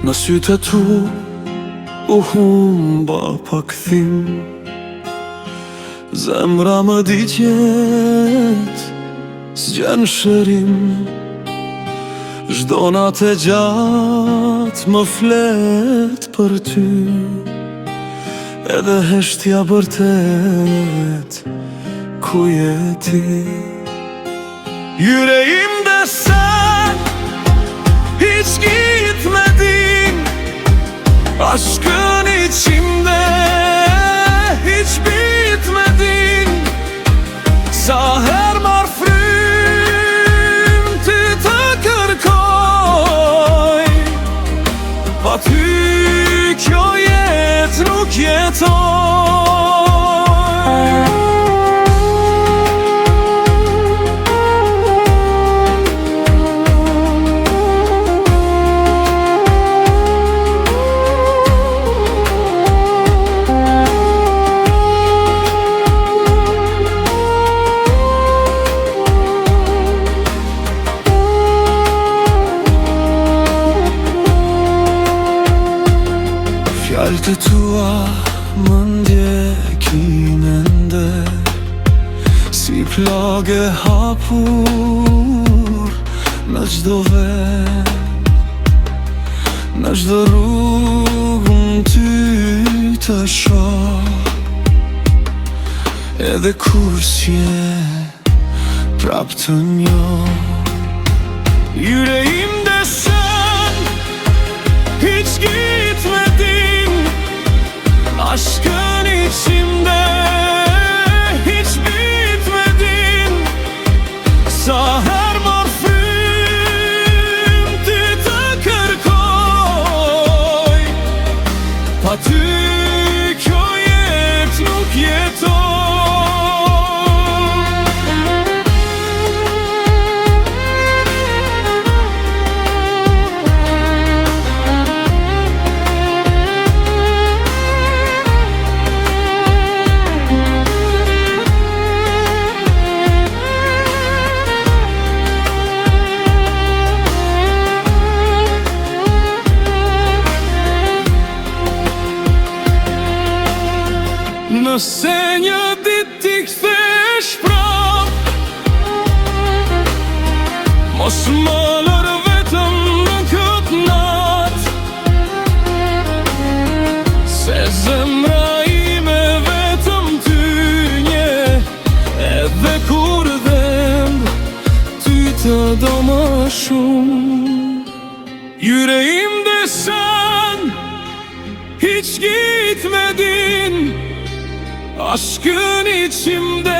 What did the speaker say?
Në sytë e tu u humba pa këthim, zemra më digjet s'gjen shërim. Çdo natë e gjatë më flet për ty, edhe heshtja vërtet ku je ti. Yüreğim de sen, hiç gitme din, aşkın içimde hiç bitmedin. Sa her marfrym ty të kërkoj, pa ty kjo jetë nuk jetoj. Fjalët e tua më ndjekin ende, si plagë hapur në çdo vend. Në çdo rrugë ty të shoh, edhe kur s'je prap të njoh. Yüreğimde sen, hiç gitmedin, aşkın içimde hiç bitmedin. Sa her marfrym ty të kërkoj, pa ty kjo jetë nuk jetoj. Nëse një ditë ti kthesh prap, mos më lër vetëm në këtë natë, se zemra ime vetëm ty nje, edhe kur dhem ty të do më shumë. Yüreğimde sen, hiç gitmedin, aşkın içimde